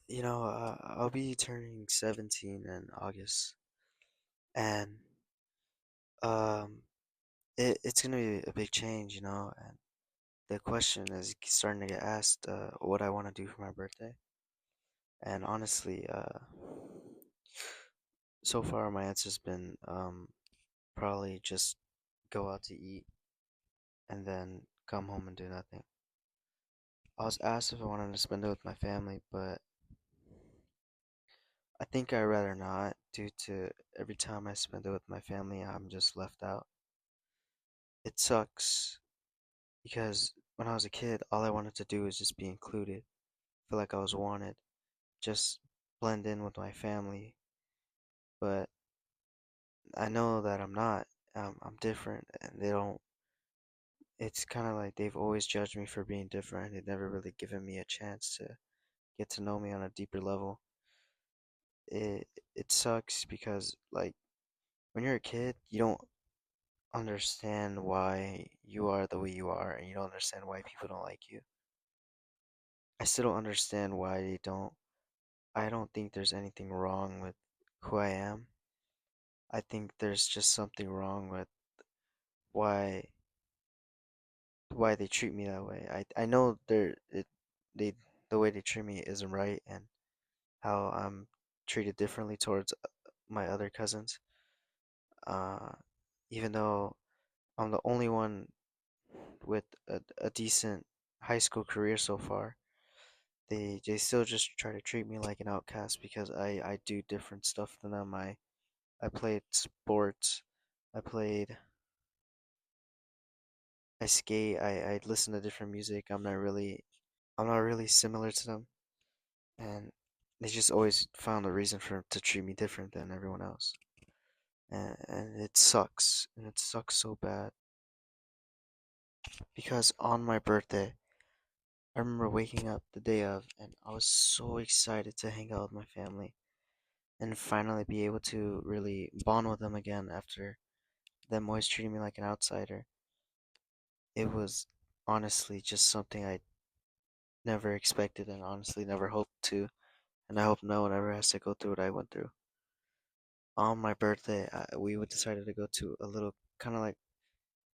I'll be turning 17 in August, and um, it's gonna be a big change, and the question is starting to get asked, what I want to do for my birthday. And honestly, so far my answer's been probably just go out to eat and then come home and do nothing. I was asked if I wanted to spend it with my family, but I think I'd rather not, due to every time I spend it with my family, I'm just left out. It sucks because when I was a kid, all I wanted to do was just be included, feel like I was wanted, just blend in with my family. But I know that I'm not. I'm different, and they don't. It's kind of like they've always judged me for being different. They've never really given me a chance to get to know me on a deeper level. It it sucks because like when you're a kid, you don't understand why you are the way you are, and you don't understand why people don't like you. I still don't understand why they don't. I don't think there's anything wrong with who I am. I think there's just something wrong with why why they treat me that way. I know they the way they treat me isn't right, and how I'm treated differently towards my other cousins. Uh, Even though I'm the only one with a decent high school career so far, they still just try to treat me like an outcast because I do different stuff than them. I played sports. I played I skate. I listen to different music. I'm not really similar to them, and they just always found a reason to treat me different than everyone else. And it sucks, and it sucks so bad because on my birthday, I remember waking up the day of, and I was so excited to hang out with my family and finally be able to really bond with them again after them always treating me like an outsider. It was honestly just something I never expected and honestly never hoped to, and I hope no one ever has to go through what I went through. On my birthday, we would decided to go to a little kind of like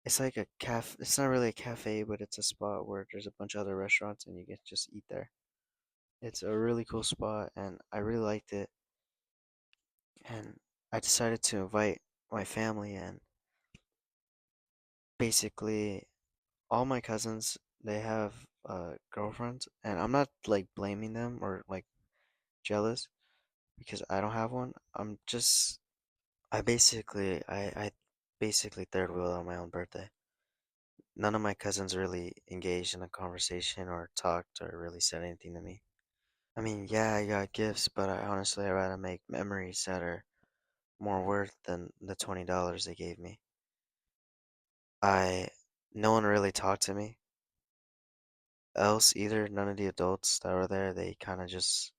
it's like a cafe. It's not really a cafe, but it's a spot where there's a bunch of other restaurants and you get to just eat there. It's a really cool spot, and I really liked it. And I decided to invite my family, and basically all my cousins they have girlfriends, and I'm not like blaming them or like jealous because I don't have one. I basically third wheel on my own birthday. None of my cousins really engaged in a conversation or talked or really said anything to me. I mean, yeah, I got gifts, but I'd rather make memories that are more worth than the $20 they gave me. I No one really talked to me else either. None of the adults that were there, they kind of just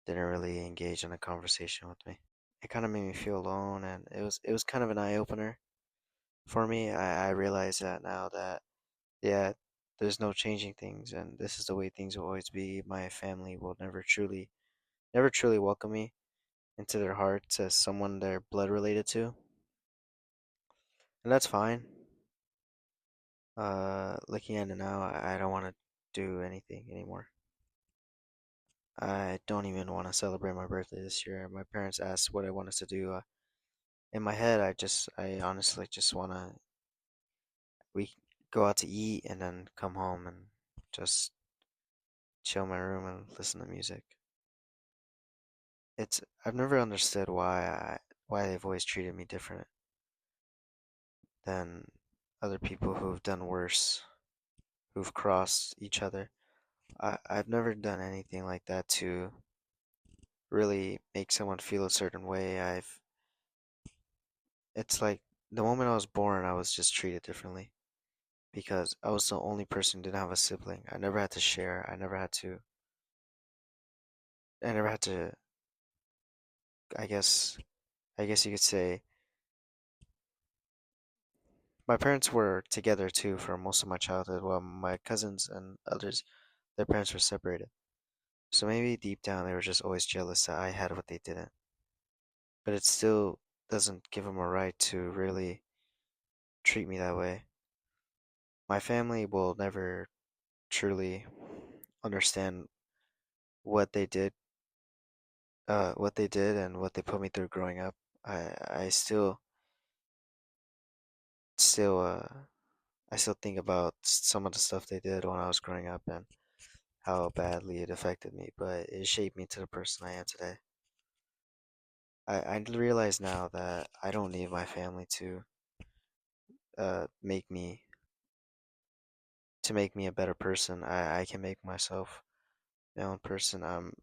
didn't really engage in a conversation with me. It kind of made me feel alone, and it was kind of an eye opener for me. I realize that now that yeah, there's no changing things, and this is the way things will always be. My family will never truly welcome me into their hearts as someone they're blood related to, and that's fine. Looking at it now, I don't want to do anything anymore. I don't even want to celebrate my birthday this year. My parents asked what I want us to do. In my head, I honestly just want to we go out to eat and then come home and just chill in my room and listen to music. I've never understood why they've always treated me different than other people who've done worse, who've crossed each other. I've never done anything like that to really make someone feel a certain way. It's like the moment I was born, I was just treated differently because I was the only person who didn't have a sibling. I never had to share. I never had to, I guess, I guess you could say my parents were together too for most of my childhood, while my cousins and others, their parents were separated. So maybe deep down they were just always jealous that I had what they didn't. But it still doesn't give them a right to really treat me that way. My family will never truly understand what they did, what they did and what they put me through growing up. I still I still think about some of the stuff they did when I was growing up and how badly it affected me, but it shaped me to the person I am today. I realize now that I don't need my family make me make me a better person. I can make myself my own person. I'm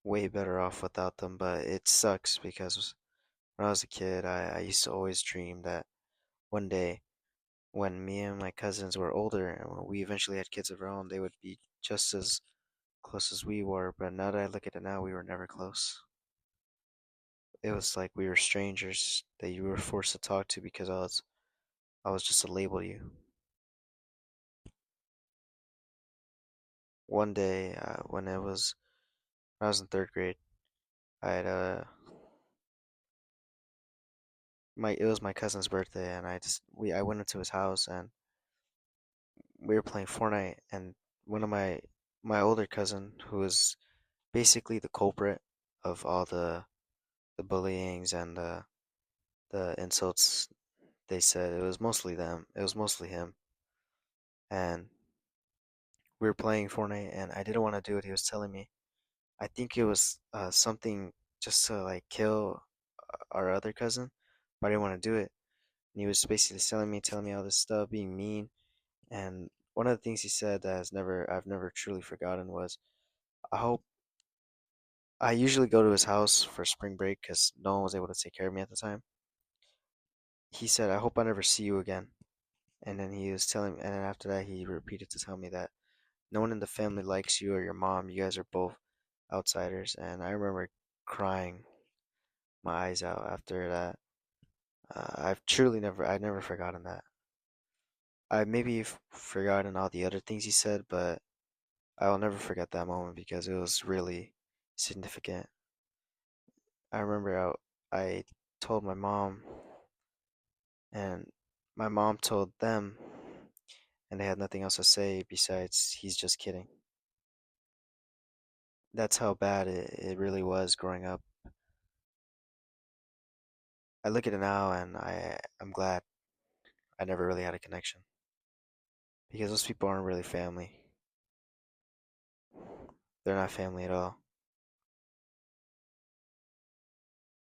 way better off without them, but it sucks because when I was a kid, I used to always dream that one day when me and my cousins were older and when we eventually had kids of our own, they would be just as close as we were. But now that I look at it now, we were never close. It was like we were strangers that you were forced to talk to because I was just a label to you. One day, when I was in third grade, I had my it was my cousin's birthday, and I went into his house and we were playing Fortnite, and one of my older cousin, who was basically the culprit of all the bullyings and the insults they said, it was mostly them. It was mostly him, and we were playing Fortnite, and I didn't want to do it. He was telling me. I think it was something just to like kill our other cousin, but I didn't want to do it. And he was basically telling me all this stuff, being mean. And one of the things he said that I've never truly forgotten was, I hope I usually go to his house for spring break because no one was able to take care of me at the time. He said, I hope I never see you again. And then and then after that, he repeated to tell me that no one in the family likes you or your mom. You guys are both outsiders. And I remember crying my eyes out after that. I've never forgotten that. I maybe forgotten all the other things he said, but I will never forget that moment because it was really significant. I remember I told my mom, and my mom told them, and they had nothing else to say besides, he's just kidding. That's how bad it really was growing up. I look at it now and I'm glad I never really had a connection because those people aren't really family. They're not family at all.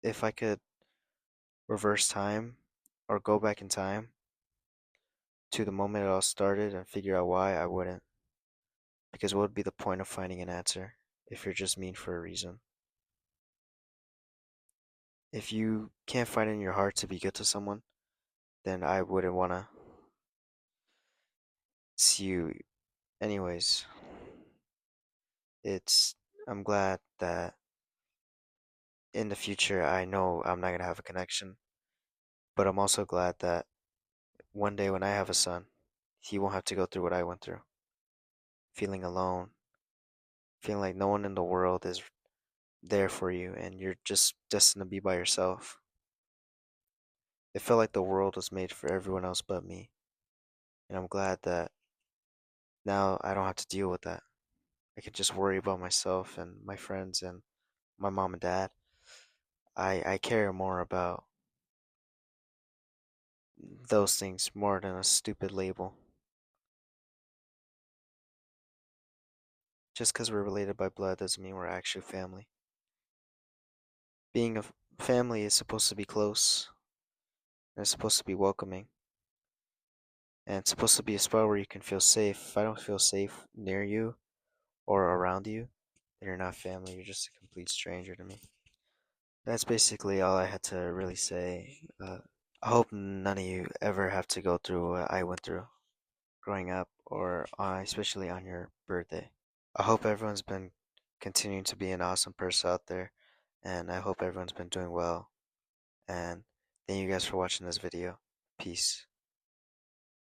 If I could reverse time or go back in time to the moment it all started and figure out why, I wouldn't. Because what would be the point of finding an answer if you're just mean for a reason? If you can't find it in your heart to be good to someone, then I wouldn't want to see you. Anyways, it's, I'm glad that in the future I know I'm not going to have a connection, but I'm also glad that one day when I have a son, he won't have to go through what I went through. Feeling alone, feeling like no one in the world is there for you and you're just destined to be by yourself. It felt like the world was made for everyone else but me. And I'm glad that now I don't have to deal with that. I can just worry about myself and my friends and my mom and dad. I care more about those things more than a stupid label. Just because we're related by blood doesn't mean we're actually family. Being a family is supposed to be close and it's supposed to be welcoming and it's supposed to be a spot where you can feel safe. If I don't feel safe near you or around you, then you're not family. You're just a complete stranger to me. That's basically all I had to really say. I hope none of you ever have to go through what I went through growing up, or especially on your birthday. I hope everyone's been continuing to be an awesome person out there, and I hope everyone's been doing well. And thank you guys for watching this video. Peace.